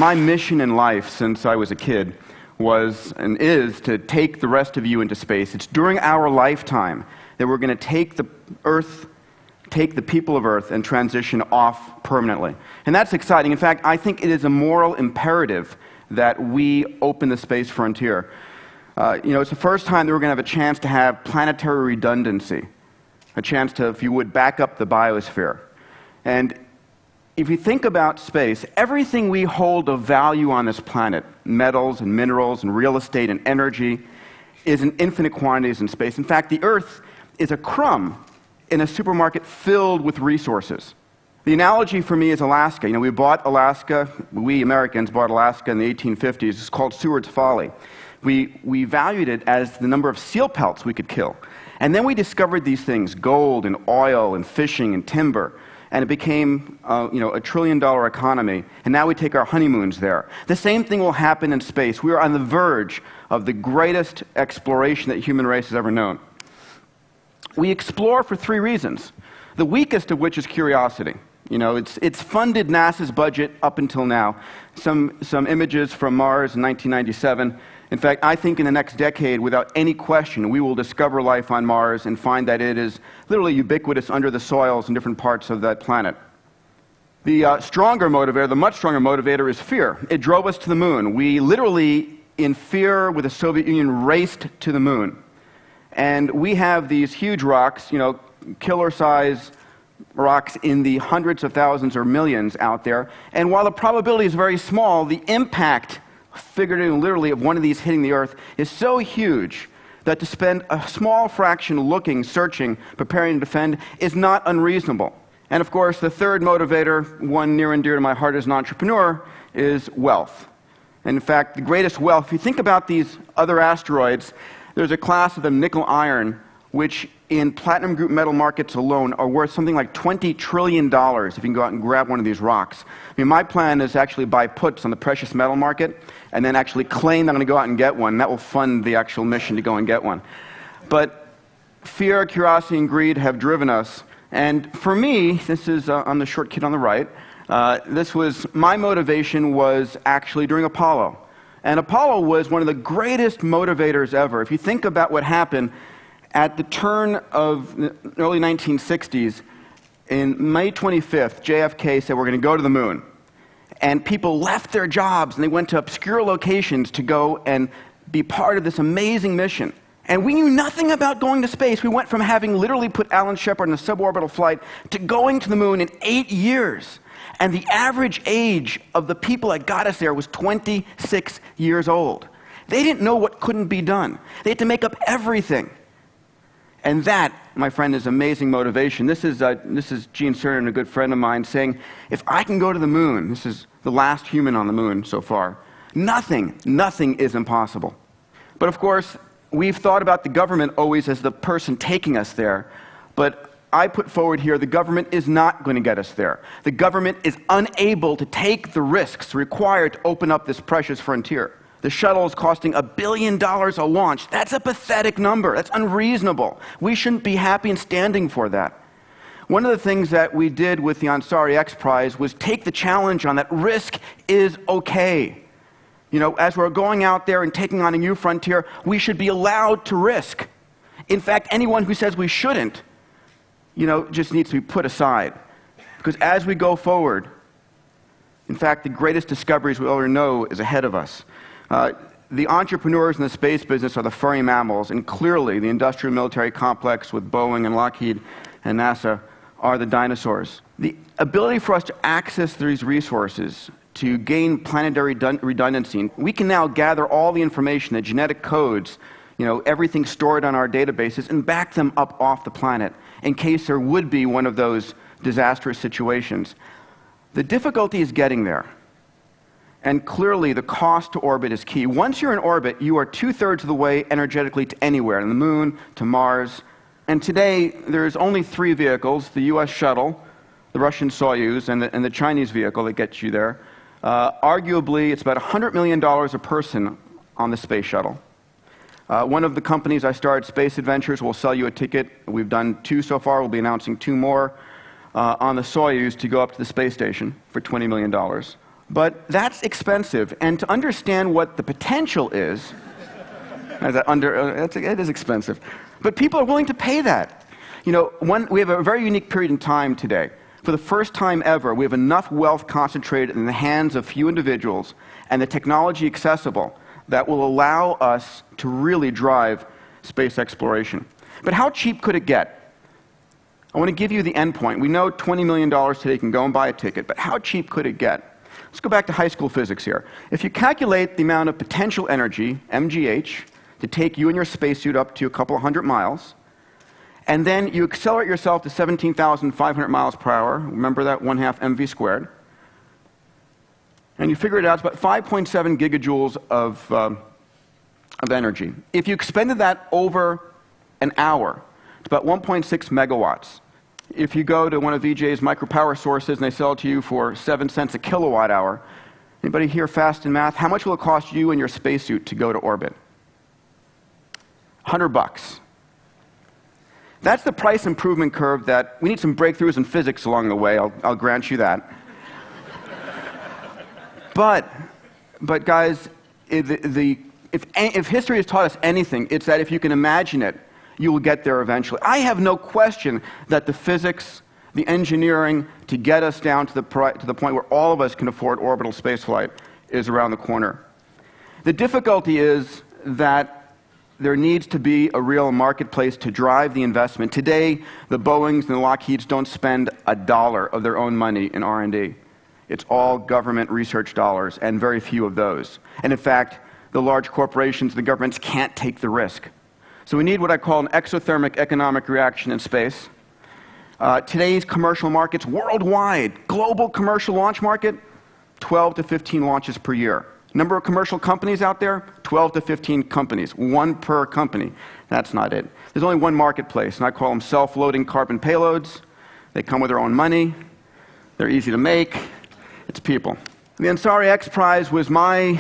my mission in life since I was a kid was and is to take the rest of you into space. It's during our lifetime that we're going to take the Earth, take the people of Earth, and transition off permanently. And that's exciting. In fact, I think it is a moral imperative that we open the space frontier. It's the first time that we're going to have a chance to have planetary redundancy, a chance to, if you would, back up the biosphere. And if you think about space, everything we hold of value on this planet, metals and minerals and real estate and energy, is in infinite quantities in space. In fact, the Earth is a crumb in a supermarket filled with resources. The analogy for me is Alaska. We bought Alaska, we Americans bought Alaska in the 1850s. It's called Seward's Folly. We valued it as the number of seal pelts we could kill. And then we discovered these things, gold and oil and fishing and timber. And it became a $1 trillion economy, and now we take our honeymoons there. The same thing will happen in space. We are on the verge of the greatest exploration that the human race has ever known. We explore for three reasons, the weakest of which is curiosity. It's funded NASA's budget up until now. Some images from Mars in 1997. In fact, I think in the next decade, without any question, we will discover life on Mars and find that it is literally ubiquitous under the soils in different parts of that planet. The stronger motivator, the much stronger motivator, is fear. It drove us to the moon. We literally, in fear with the Soviet Union, raced to the moon. And we have these huge rocks, killer-size rocks in the hundreds of thousands or millions out there. And while the probability is very small, the impact, figuratively and literally, of one of these hitting the Earth is so huge that to spend a small fraction looking, searching, preparing to defend is not unreasonable. And of course, the third motivator, one near and dear to my heart as an entrepreneur, is wealth. And in fact, the greatest wealth, if you think about these other asteroids, there's a class of them, nickel iron, which in platinum group metal markets alone are worth something like $20 trillion if you can go out and grab one of these rocks. My plan is to actually buy puts on the precious metal market and then actually claim that I'm going to go out and get one. That will fund the actual mission to go and get one. But fear, curiosity, and greed have driven us. And for me, this is, I'm the short kid on the right, my motivation was actually during Apollo. And Apollo was one of the greatest motivators ever. If you think about what happened at the turn of the early 1960s, in May 25th, JFK said, we're going to go to the moon. And people left their jobs and they went to obscure locations to go and be part of this amazing mission. And we knew nothing about going to space. We went from having literally put Alan Shepard in a suborbital flight to going to the moon in 8 years. And the average age of the people that got us there was 26 years old. They didn't know what couldn't be done. They had to make up everything. And that, my friend, is amazing motivation. This is Gene Cernan, a good friend of mine, saying, if I can go to the moon, this is the last human on the moon so far, nothing is impossible. But of course, we've thought about the government always as the person taking us there, but I put forward here, the government is not going to get us there. The government is unable to take the risks required to open up this precious frontier. The shuttle is costing $1 billion a launch. That's a pathetic number. That's unreasonable. We shouldn't be happy and standing for that. One of the things that we did with the Ansari X Prize was take the challenge on that risk is okay. As we're going out there and taking on a new frontier, we should be allowed to risk. In fact, anyone who says we shouldn't, just needs to be put aside. Because as we go forward, in fact, the greatest discoveries we'll ever know is ahead of us. The entrepreneurs in the space business are the furry mammals, and clearly the industrial military complex with Boeing and Lockheed and NASA are the dinosaurs. The ability for us to access these resources, to gain planetary redundancy, we can now gather all the information, the genetic codes, everything stored on our databases, and back them up off the planet in case there would be one of those disastrous situations. The difficulty is getting there. And clearly, the cost to orbit is key. Once you're in orbit, you are 2/3 of the way energetically to anywhere, to the moon, to Mars. And today, there's only 3 vehicles, the US shuttle, the Russian Soyuz, and the Chinese vehicle that gets you there. Arguably, it's about $100 million a person on the space shuttle. One of the companies I started, Space Adventures, will sell you a ticket. We've done 2 so far. We'll be announcing 2 more on the Soyuz to go up to the space station for $20 million. But that's expensive. And to understand what the potential is, it is expensive. But people are willing to pay that. You know, we have a very unique period in time today. For the first time ever, we have enough wealth concentrated in the hands of few individuals and the technology accessible that will allow us to really drive space exploration. But how cheap could it get? I want to give you the end point. We know $20 million today can go and buy a ticket, but how cheap could it get? Let's go back to high school physics here. If you calculate the amount of potential energy, MGH, to take you and your spacesuit up to a couple of hundred miles, and then you accelerate yourself to 17,500 miles per hour, remember that 1/2 mv squared, and you figure it out, it's about 5.7 gigajoules of energy. If you expended that over an hour, it's about 1.6 megawatts. If you go to one of VJ's micropower sources and they sell it to you for 7 cents a kilowatt hour, anybody here fast in math? How much will it cost you and your spacesuit to go to orbit? $100. That's the price improvement curve that we need some breakthroughs in physics along the way, I'll grant you that. But guys, if history has taught us anything, it's that if you can imagine it, you will get there eventually. I have no question that the physics, the engineering to get us down to the point where all of us can afford orbital spaceflight is around the corner. The difficulty is that there needs to be a real marketplace to drive the investment. Today, the Boeings and the Lockheeds don't spend $1 of their own money in R&D. It's all government research dollars, and very few of those. And in fact, the large corporations, the governments can't take the risk. So we need what I call an exothermic economic reaction in space. Today's commercial markets worldwide, global commercial launch market, 12 to 15 launches per year. Number of commercial companies out there, 12 to 15 companies, one per company. That's not it. There's only one marketplace, and I call them self-loading carbon payloads. They come with their own money. They're easy to make. It's people. The Ansari X Prize was my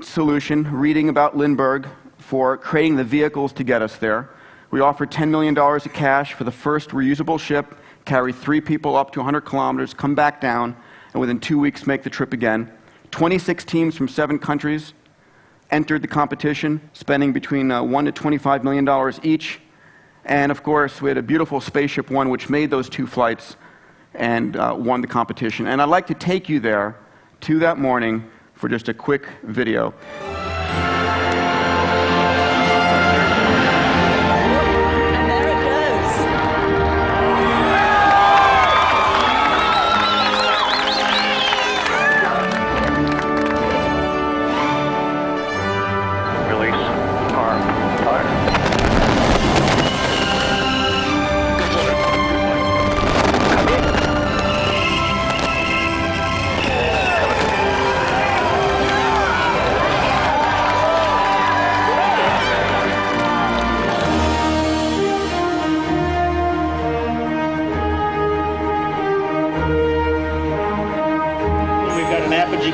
solution, reading about Lindbergh, for creating the vehicles to get us there. We offered $10 million of cash for the first reusable ship, carry 3 people up to 100 kilometers, come back down, and within 2 weeks make the trip again. 26 teams from 7 countries entered the competition, spending between $1 to $25 million each. And of course, we had a beautiful Spaceship One, which made those 2 flights and won the competition. And I'd like to take you there to that morning for just a quick video.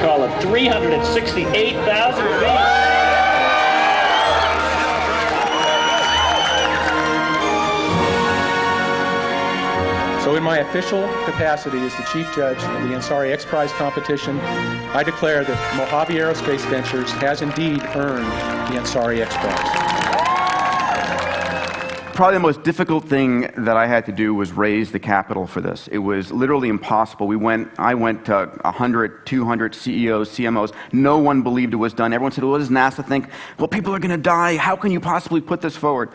Call of 368,000 feet. So in my official capacity as the Chief Judge of the Ansari X Prize competition, I declare that Mojave Aerospace Ventures has indeed earned the Ansari X Prize. Probably the most difficult thing that I had to do was raise the capital for this. It was literally impossible. I went to 100, 200 CEOs, CMOs. No one believed it was done. Everyone said, well, what does NASA think? Well, people are going to die. How can you possibly put this forward?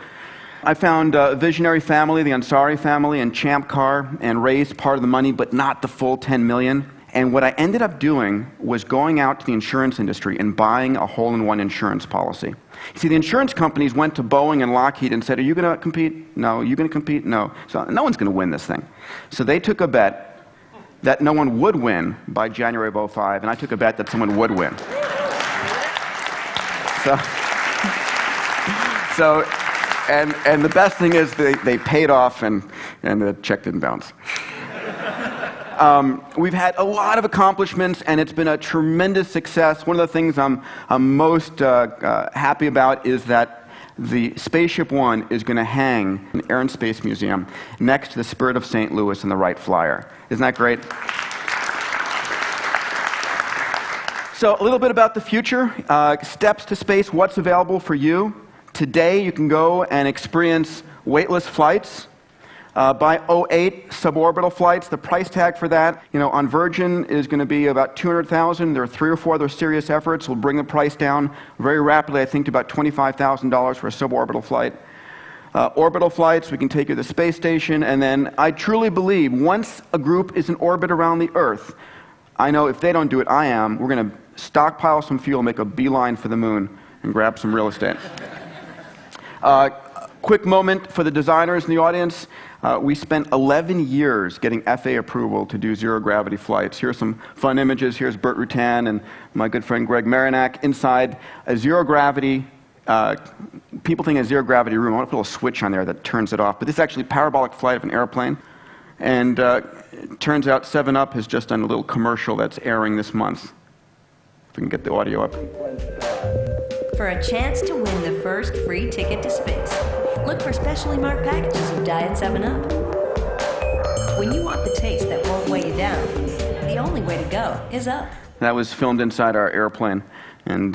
I found a visionary family, the Ansari family, and Champ Car, and raised part of the money, but not the full $10 million. And what I ended up doing was going out to the insurance industry and buying a hole-in-one insurance policy. See, the insurance companies went to Boeing and Lockheed and said, are you going to compete? No. Are you going to compete? No. So no one's going to win this thing. So they took a bet that no one would win by January of 2005, and I took a bet that someone would win. And the best thing is they paid off and the check didn't bounce. We've had a lot of accomplishments, and it's been a tremendous success. One of the things I'm most happy about is that the Spaceship One is going to hang in the Air and Space Museum next to the Spirit of St. Louis and the Wright Flyer. Isn't that great? So a little bit about the future, steps to space, what's available for you. Today you can go and experience weightless flights. By 2008, suborbital flights, the price tag for that, on Virgin is going to be about $200,000. There are 3 or 4 other serious efforts. We'll bring the price down very rapidly, I think, to about $25,000 for a suborbital flight. Orbital flights, we can take you to the space station, and then I truly believe once a group is in orbit around the Earth, I know if they don't do it, I am. We're going to stockpile some fuel, make a beeline for the moon, and grab some real estate. Quick moment for the designers in the audience. We spent 11 years getting FAA approval to do zero-gravity flights. Here's some fun images. Here's Burt Rutan and my good friend Greg Marinak inside a zero-gravity. People think a zero-gravity room. I want to put a little switch on there that turns it off. But this is actually a parabolic flight of an airplane. And it turns out 7-Up has just done a little commercial that's airing this month. If we can get the audio up. For a chance to win the first free ticket to space, look for specially marked packages of Diet 7-Up. When you want the taste that won't weigh you down, the only way to go is up. That was filmed inside our airplane. And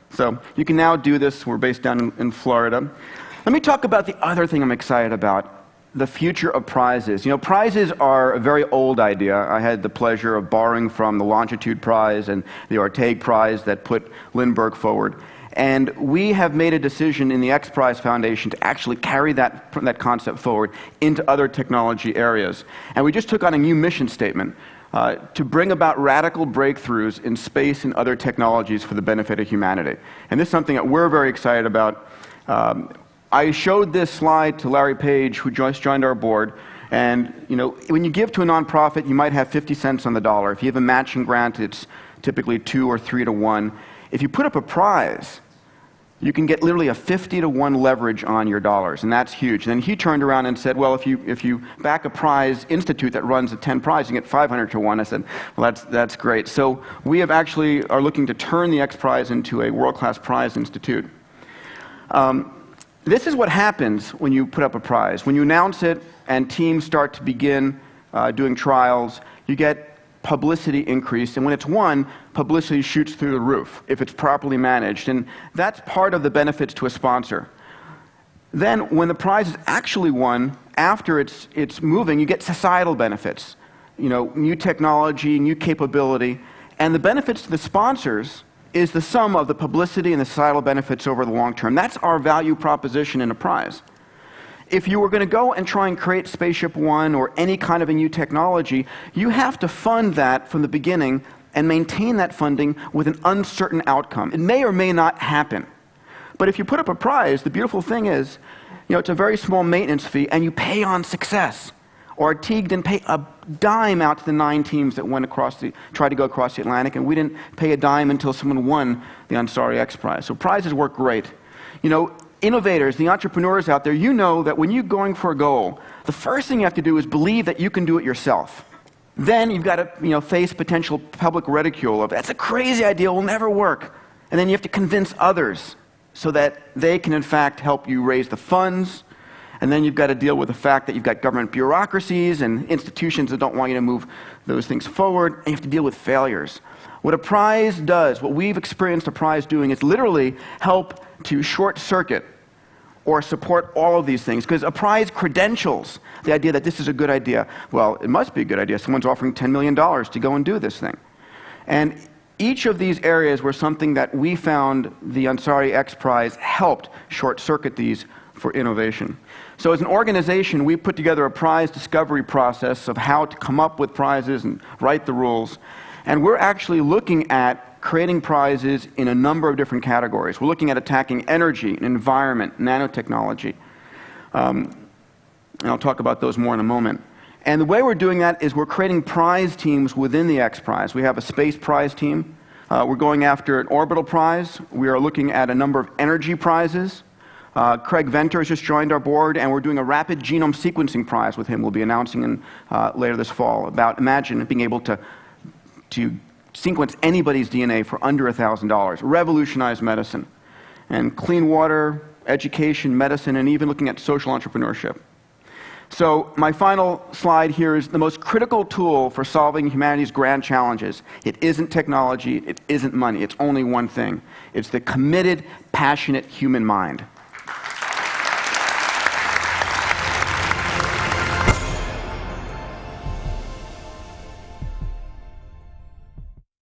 so you can now do this. We're based down in Florida. Let me talk about the other thing I'm excited about, the future of prizes. Prizes are a very old idea. I had the pleasure of borrowing from the Longitude Prize and the Orteig Prize that put Lindbergh forward. And we have made a decision in the X Prize Foundation to actually carry that concept forward into other technology areas. And we just took on a new mission statement to bring about radical breakthroughs in space and other technologies for the benefit of humanity. And this is something that we're very excited about. I showed this slide to Larry Page, who just joined our board. And when you give to a nonprofit, you might have 50 cents on the dollar. If you have a matching grant, it's typically 2 or 3 to 1. If you put up a prize, you can get literally a 50 to 1 leverage on your dollars, and that's huge. And then he turned around and said, well, if you back a prize institute that runs a 10 prize, you get 500 to 1. I said, well, that's great. So we have actually are looking to turn the X Prize into a world-class prize institute. This is what happens when you put up a prize. When you announce it and teams start to begin doing trials, you get publicity increase, and when it's won, publicity shoots through the roof if it's properly managed, and that's part of the benefits to a sponsor. Then, when the prize is actually won, after it's moving, you get societal benefits, new technology, new capability, and the benefits to the sponsors is the sum of the publicity and the societal benefits over the long term. That's our value proposition in a prize. If you were going to go and try and create Spaceship One or any kind of a new technology, you have to fund that from the beginning and maintain that funding with an uncertain outcome. It may or may not happen. But if you put up a prize, the beautiful thing is, it's a very small maintenance fee, and you pay on success. Or Teague didn't pay a dime out to the 9 teams that tried to go across the Atlantic, and we didn't pay a dime until someone won the Ansari X Prize. So prizes work great. Innovators, the entrepreneurs out there, that when you're going for a goal, the first thing you have to do is believe that you can do it yourself. Then you've got to face potential public ridicule of, that's a crazy idea, it will never work. And then you have to convince others so that they can, in fact, help you raise the funds. And then you've got to deal with the fact that you've got government bureaucracies and institutions that don't want you to move those things forward. And you have to deal with failures. What a prize does, what we've experienced a prize doing, is literally help to short-circuit or support all of these things. Because a prize credentials the idea that this is a good idea. Well, it must be a good idea. Someone's offering $10 million to go and do this thing. And each of these areas were something that we found the Ansari X Prize helped short-circuit these for innovation. So as an organization, we put together a prize discovery process of how to come up with prizes and write the rules. And we're actually looking at creating prizes in a number of different categories. We're looking at attacking energy, environment, nanotechnology. And I'll talk about those more in a moment. And the way we're doing that is we're creating prize teams within the X Prize. We have a space prize team. We're going after an orbital prize. We are looking at a number of energy prizes. Craig Venter has just joined our board, and we're doing a rapid genome sequencing prize with him. We'll be announcing later this fall about, imagine being able to sequence anybody's DNA for under $1,000, revolutionize medicine, and clean water, education, medicine, and even looking at social entrepreneurship. So my final slide here is the most critical tool for solving humanity's grand challenges. It isn't technology, it isn't money, it's only one thing. It's the committed, passionate human mind.